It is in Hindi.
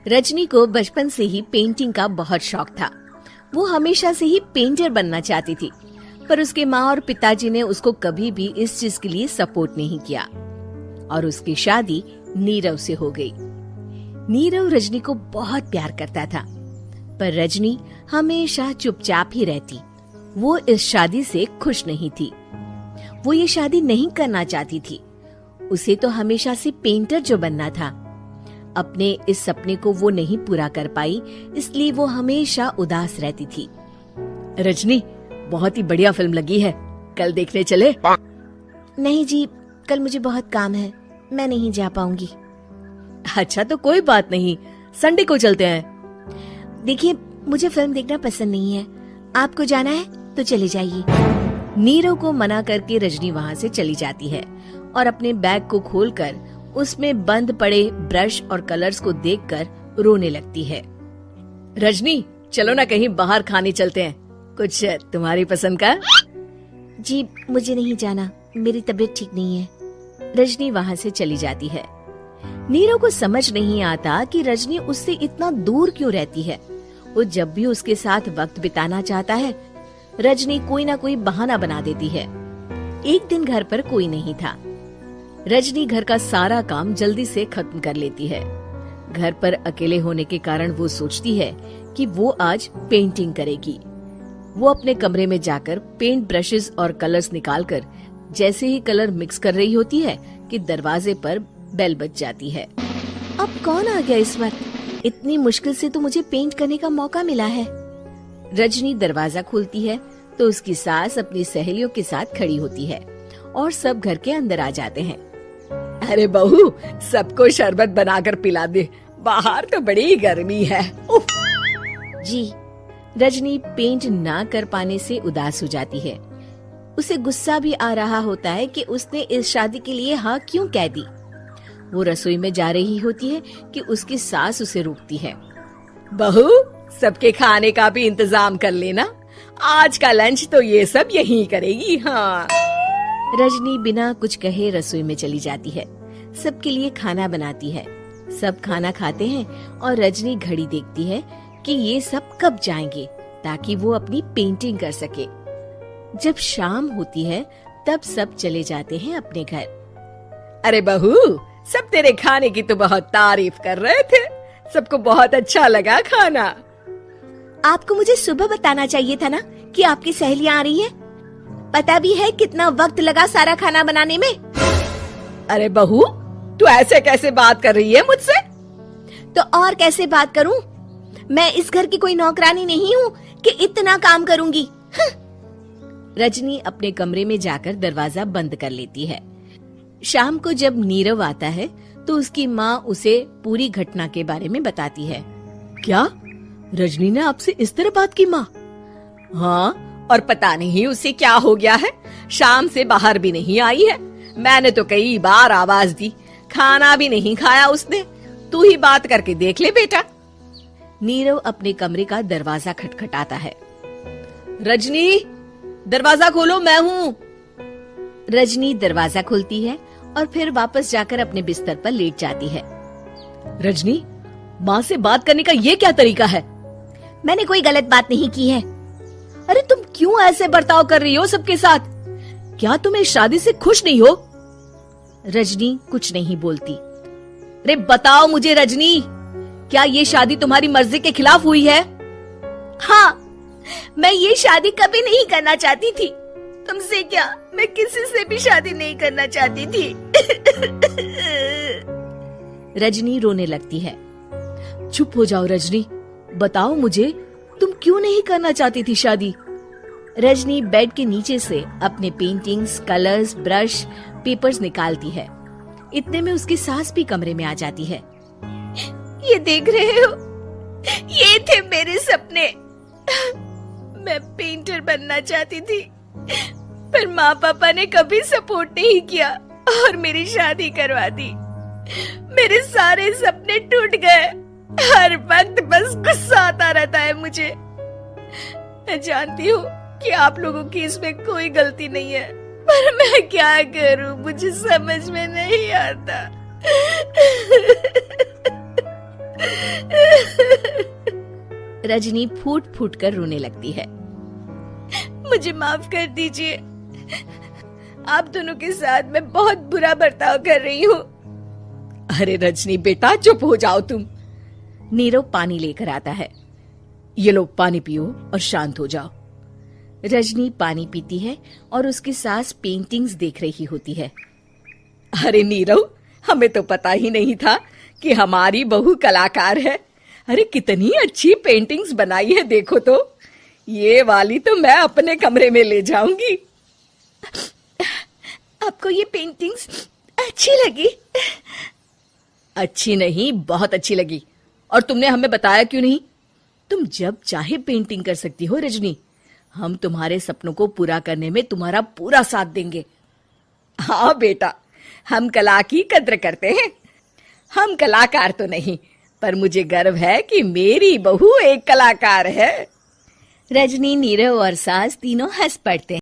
रजनी को बचपन से ही पेंटिंग का बहुत शौक था। वो हमेशा से ही पेंटर बनना चाहती थी, पर उसके माँ और पिताजी ने उसको कभी भी इस चीज के लिए सपोर्ट नहीं किया और उसकी शादी नीरव से हो गई। नीरव रजनी को बहुत प्यार करता था, पर रजनी हमेशा चुपचाप ही रहती। वो इस शादी से खुश नहीं थी। वो ये शादी नहीं करना चाहती थी। उसे तो हमेशा से पेंटर जो बनना था। अपने इस सपने को वो नहीं पूरा कर पाई, इसलिए वो हमेशा उदास रहती थी। रजनी, बहुत ही बढ़िया फिल्म लगी है, कल देखने चले? नहीं जी, कल मुझे बहुत काम है, मैं नहीं जा पाऊंगी। अच्छा तो कोई बात नहीं, संडे को चलते हैं। देखिए, मुझे फिल्म देखना पसंद नहीं है। आपको जाना है तो चले जाइए। नीरव को मना करके रजनी वहाँ से चली जाती है और अपने बैग को खोलकर उसमें बंद पड़े ब्रश और कलर्स को देखकर रोने लगती है। रजनी, चलो ना कहीं बाहर खाने चलते हैं, कुछ तुम्हारी पसंद का। जी, मुझे नहीं जाना, मेरी तबीयत ठीक नहीं है। रजनी वहाँ से चली जाती है। नीरव को समझ नहीं आता कि रजनी उससे इतना दूर क्यों रहती है। वो जब भी उसके साथ वक्त बिताना चाहता है, रजनी कोई ना कोई बहाना बना देती है। एक दिन घर पर कोई नहीं था। रजनी घर का सारा काम जल्दी से खत्म कर लेती है। घर पर अकेले होने के कारण वो सोचती है कि वो आज पेंटिंग करेगी। वो अपने कमरे में जाकर पेंट ब्रशेस और कलर्स निकालकर जैसे ही कलर मिक्स कर रही होती है कि दरवाजे पर बेल बज जाती है। अब कौन आ गया इस वक्त? इतनी मुश्किल से तो मुझे पेंट करने का मौका मिला है। रजनी दरवाजा खोलती है तो उसकी सास अपनी सहेलियों के साथ खड़ी होती है और सब घर के अंदर आ जाते हैं। अरे बहू, सबको शरबत बनाकर पिला दे, बाहर तो बड़ी गर्मी है। उफ। जी। रजनी पेंट ना कर पाने से उदास हो जाती है। उसे गुस्सा भी आ रहा होता है कि उसने इस शादी के लिए हाँ क्यों कह दी। वो रसोई में जा रही होती है कि उसकी सास उसे रोकती है। बहू, सबके खाने का भी इंतजाम कर लेना, आज का लंच तो ये सब यहीं करेगी। हाँ। रजनी बिना कुछ कहे रसोई में चली जाती है। सबके लिए खाना बनाती है। सब खाना खाते हैं और रजनी घड़ी देखती है कि ये सब कब जाएंगे ताकि वो अपनी पेंटिंग कर सके। जब शाम होती है तब सब चले जाते हैं अपने घर। अरे बहू, सब तेरे खाने की तो बहुत तारीफ कर रहे थे, सबको बहुत अच्छा लगा खाना। आपको मुझे सुबह बताना चाहिए था ना कि आपकी सहेलियां आ रही हैं। पता भी है कितना वक्त लगा सारा खाना बनाने में। अरे बहू, तू ऐसे कैसे बात कर रही है मुझसे? तो और कैसे बात करूं? मैं इस घर की कोई नौकरानी नहीं हूँ कि इतना काम करूंगी। रजनी अपने कमरे में जाकर दरवाजा बंद कर लेती है। शाम को जब नीरव आता है तो उसकी माँ उसे पूरी घटना के बारे में बताती है। क्या रजनी ने आपसे इस तरह बात की माँ? हाँ, और पता नहीं उसे क्या हो गया है, शाम से बाहर भी नहीं आई है। मैंने तो कई बार आवाज दी, खाना भी नहीं खाया उसने। तू ही बात करके देख ले बेटा। नीरव अपने कमरे का दरवाजा खटखटाता है। रजनी, दरवाजा खोलो, मैं हूँ। रजनी दरवाजा खोलती है और फिर वापस जाकर अपने बिस्तर पर लेट जाती है। रजनी, माँ से बात करने का ये क्या तरीका है? मैंने कोई गलत बात नहीं की है। अरे तुम क्यों ऐसे बर्ताव कर रही हो सबके साथ? क्या तुम इस शादी से खुश नहीं हो? रजनी कुछ नहीं बोलती। अरे बताओ मुझे रजनी, क्या ये शादी तुम्हारी मर्जी के खिलाफ हुई है? हाँ, मैं ये शादी कभी नहीं करना चाहती थी। तुमसे क्या, मैं किसी से भी शादी नहीं करना चाहती थी। रजनी रोने लगती है। चुप हो जाओ रजनी, बताओ मुझे, तुम क्यों नहीं करना चाहती थी शादी? रजनी बेड के नीचे से अपने पेंटिंग्स, कलर्स, ब्रश, पेपर्स निकालती है। इतने में उसकी सास भी कमरे में आ जाती है। ये देख रहे हो, ये थे मेरे सपने। मैं पेंटर बनना चाहती थी, पर माँ पापा ने कभी सपोर्ट नहीं किया और मेरी शादी करवा दी। मेरे सारे सपने टूट गए। हर वक्त बस गुस्सा आता रहता है मुझे। मैं जानती हूँ कि आप लोगों की इसमें कोई गलती नहीं है, पर मैं क्या करूँ, मुझे समझ में नहीं आता। रजनी फूट फूट कर रोने लगती है। मुझे माफ कर दीजिए, आप दोनों के साथ मैं बहुत बुरा बर्ताव कर रही हूँ। अरे रजनी बेटा चुप हो जाओ तुम। नीरव पानी लेकर आता है। ये लो पानी पियो और शांत हो जाओ। रजनी पानी पीती है और उसकी सास पेंटिंग्स देख रही होती है। अरे नीरव, हमें तो पता ही नहीं था कि हमारी बहू कलाकार है। अरे कितनी अच्छी पेंटिंग्स बनाई है, देखो तो। ये वाली तो मैं अपने कमरे में ले जाऊंगी। आपको ये पेंटिंग्स अच्छी लगी? अच्छी नहीं, बहुत अच्छी लगी। और तुमने हमें बताया क्यों नहीं? तुम जब चाहे पेंटिंग कर सकती हो रजनी। हम तुम्हारे सपनों को पूरा करने में तुम्हारा पूरा साथ देंगे। हाँ बेटा, हम कला की कद्र करते हैं। हम कलाकार तो नहीं, पर मुझे गर्व है कि मेरी बहू एक कलाकार है। रजनी, नीरव और सास तीनों हंस पड़ते हैं।